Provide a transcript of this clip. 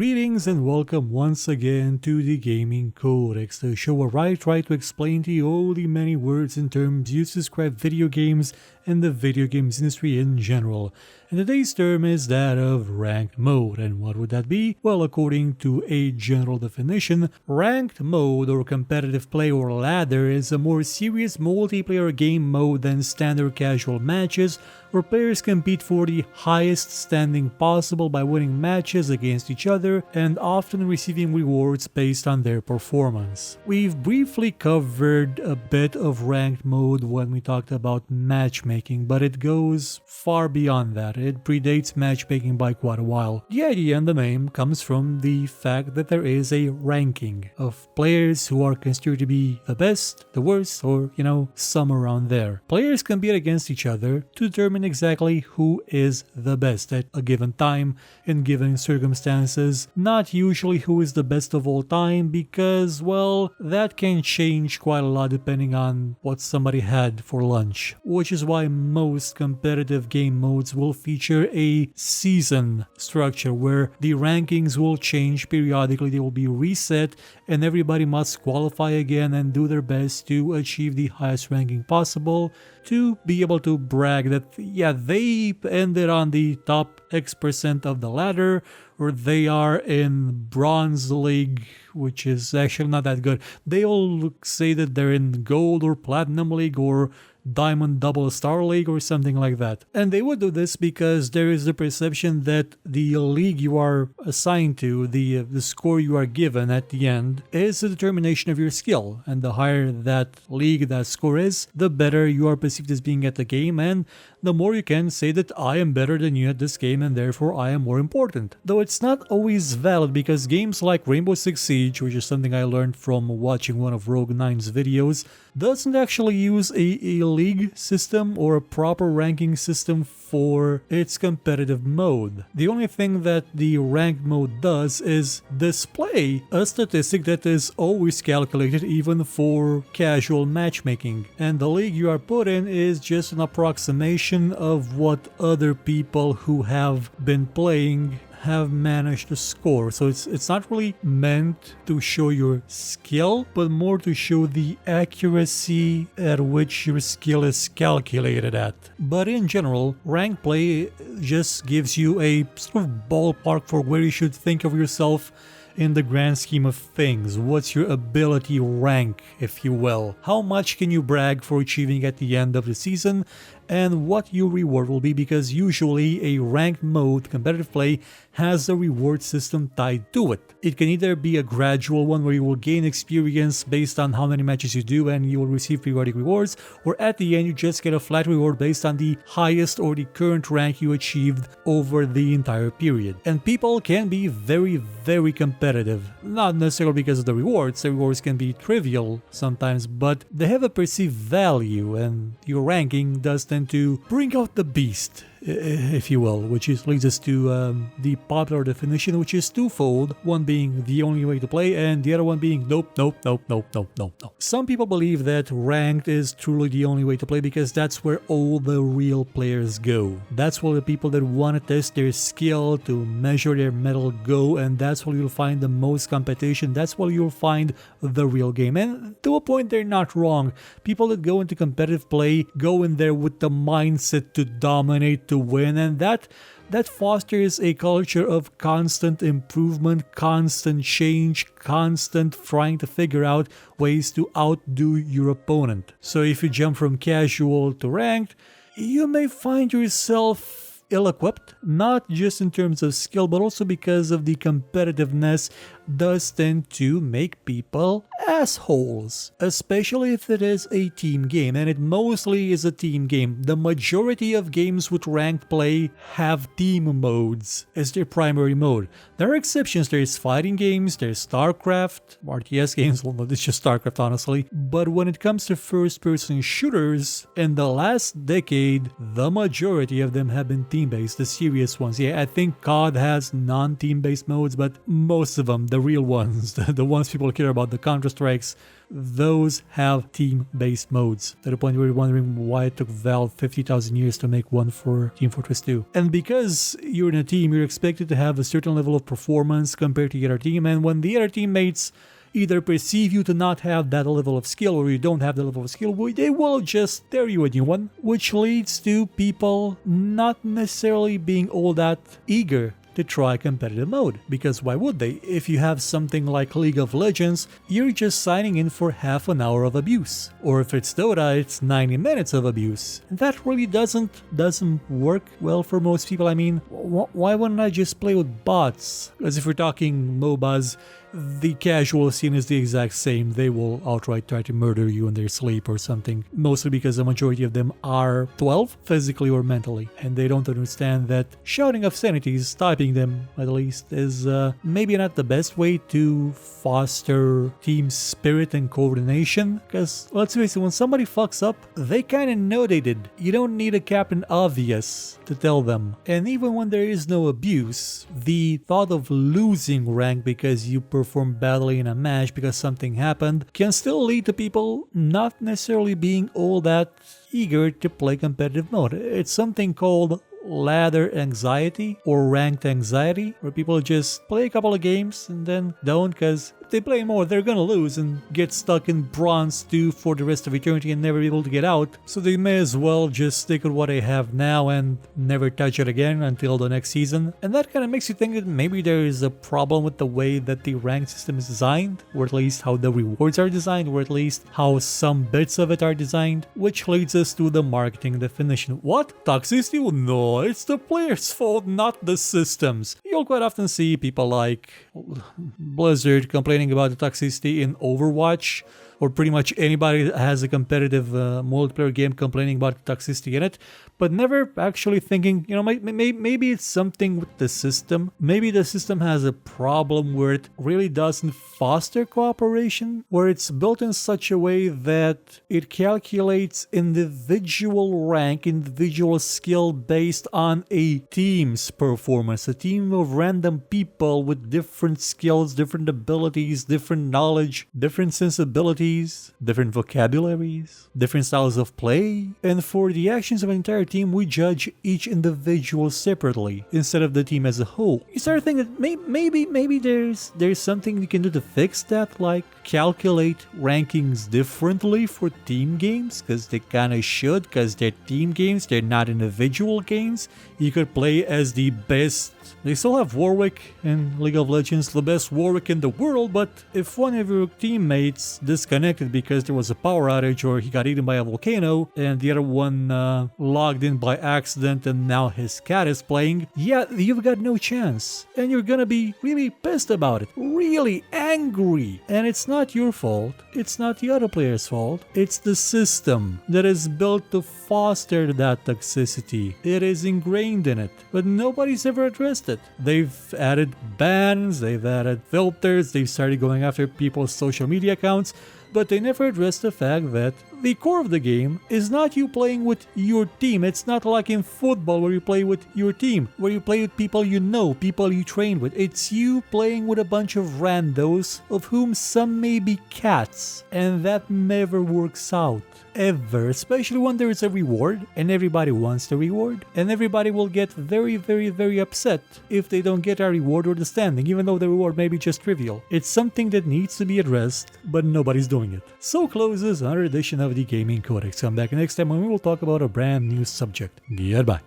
Greetings and welcome once again to the Gaming Codex, the show where I try to explain to you all the many words and terms used to describe video games and the video games industry in general. And today's term is that of ranked mode. And what would that be? Well, according to a general definition, ranked mode or competitive play or ladder is a more serious multiplayer game mode than standard casual matches, where players compete for the highest standing possible by winning matches against each other and often receiving rewards based on their performance. We've briefly covered a bit of ranked mode when we talked about matchmaking, but it goes far beyond that. It predates matchmaking by quite a while. The idea and the name comes from the fact that there is a ranking of players who are considered to be the best, the worst, or some around there. Players compete against each other to determine exactly who is the best at a given time in given circumstances, not usually who is the best of all time, because, well, that can change quite a lot depending on what somebody had for lunch, which is why most competitive game modes will feature a season structure where the rankings will change periodically. They will be reset and everybody must qualify again and do their best to achieve the highest ranking possible to be able to brag that they ended on the top X% of the ladder, or they are in Bronze League, which is actually not that good. They all say that they're in Gold or Platinum League or Diamond Double Star League or something like that. And they would do this because there is the perception that the league you are assigned to, the score you are given at the end, is a determination of your skill. And the higher that league, that score is, the better you are perceived as being at the game, and the more you can say that I am better than you at this game and therefore I am more important. Though it's not always valid, because games like Rainbow Six Siege, which is something I learned from watching one of Rogue9's videos, doesn't actually use a league system or a proper ranking system for its competitive mode. The only thing that the ranked mode does is display a statistic that is always calculated even for casual matchmaking, and the league you are put in is just an approximation of what other people who have been playing have managed to score. So it's not really meant to show your skill, but more to show the accuracy at which your skill is calculated at. But in general, ranked play just gives you a sort of ballpark for where you should think of yourself in the grand scheme of things. What's your ability rank, if you will? How much can you brag for achieving at the end of the season? And what your reward will be, because usually a ranked mode competitive play has a reward system tied to it. It can either be a gradual one where you will gain experience based on how many matches you do and you will receive periodic rewards, or at the end you just get a flat reward based on the highest or the current rank you achieved over the entire period. And people can be very, very competitive, not necessarily because of the rewards can be trivial sometimes, but they have a perceived value, and your ranking does tend to bring out the beast, if you will, which leads us to the popular definition, which is twofold, one being the only way to play and the other one being nope. Some people believe that ranked is truly the only way to play because that's where all the real players go. That's where the people that want to test their skill, to measure their mettle go, and that's where you'll find the most competition. That's where you'll find the real game. And to a point, they're not wrong. People that go into competitive play go in there with the mindset to dominate, to win, and that fosters a culture of constant improvement, constant change, constant trying to figure out ways to outdo your opponent. So if you jump from casual to ranked, you may find yourself ill-equipped, not just in terms of skill, but also because of the competitiveness does tend to make people assholes, especially if it is a team game, and it mostly is a team game. The majority of games with ranked play have team modes as their primary mode. There are exceptions. There's fighting games, there's StarCraft, RTS games, well, it's just StarCraft honestly, but when it comes to first-person shooters, in the last decade, the majority of them have been team-based, the serious ones. Yeah, I think COD has non-team-based modes, but most of them, the real ones, the ones people care about, the Counter Counter-Strikes, those have team-based modes, to the point where you're wondering why it took Valve 50,000 years to make one for Team Fortress 2. And because you're in a team, you're expected to have a certain level of performance compared to the other team, and when the other teammates either perceive you to not have that level of skill or you don't have the level of skill, they will just tear you a new one, which leads to people not necessarily being all that eager to try competitive mode. Because why would they? If you have something like League of Legends, you're just signing in for half an hour of abuse. Or if it's Dota, it's 90 minutes of abuse. And that really doesn't work well for most people. I mean, why wouldn't I just play with bots? Because if we're talking MOBAs, the casual scene is the exact same. They will outright try to murder you in their sleep or something, mostly because the majority of them are 12, physically or mentally, and they don't understand that shouting obscenities, typing them at least, is maybe not the best way to foster team spirit and coordination, because let's face it, when somebody fucks up, they kinda know they did. You don't need a Captain Obvious to tell them. And even when there is no abuse, the thought of losing rank because you perform badly in a match because something happened can still lead to people not necessarily being all that eager to play competitive mode. It's something called ladder anxiety or ranked anxiety, where people just play a couple of games and then don't, because if they play more, they're gonna lose and get stuck in bronze 2 for the rest of eternity and never be able to get out. So they may as well just stick with what they have now and never touch it again until the next season. And that kind of makes you think that maybe there is a problem with the way that the rank system is designed, or at least how the rewards are designed, or at least how some bits of it are designed, which leads us to the marketing definition. What? Toxicity? Well, no, it's the player's fault, not the systems. You'll quite often see people like Blizzard complaining about the toxicity in Overwatch, or pretty much anybody that has a competitive multiplayer game complaining about the toxicity in it, but never actually thinking, you know, maybe it's something with the system. Maybe the system has a problem where it really doesn't foster cooperation, where it's built in such a way that it calculates individual rank, individual skill based on a team's performance, a team of random people with different skills, different abilities, different knowledge, different sensibilities, different vocabularies, different styles of play. And for the actions of an entire team, we judge each individual separately instead of the team as a whole. You start thinking that maybe there's something we can do to fix that, like calculate rankings differently for team games, because they kind of should, because they're team games, they're not individual games. You could play as the best. They still have Warwick in League of Legends, the best Warwick in the world, but if one of your teammates disconnected because there was a power outage or he got eaten by a volcano, and the other one logged in by accident and now his cat is playing, yeah, you've got no chance. And you're gonna be really pissed about it, really angry. And it's not your fault, it's not the other player's fault, it's the system that is built to foster that toxicity. It is ingrained in it, but nobody's ever addressed it. They've added bans, they've added filters, they've started going after people's social media accounts, but they never addressed the fact that the core of the game is not you playing with your team. It's not like in football where you play with your team, where you play with people you know, people you train with. It's you playing with a bunch of randos, of whom some may be cats, and that never works out. Ever, especially when there is a reward and everybody wants the reward, and everybody will get very, very, very upset if they don't get a reward or the standing, even though the reward may be just trivial. It's something that needs to be addressed, but nobody's doing it. So closes another edition of the Gaming Codex. Come back next time when we will talk about a brand new subject. Goodbye.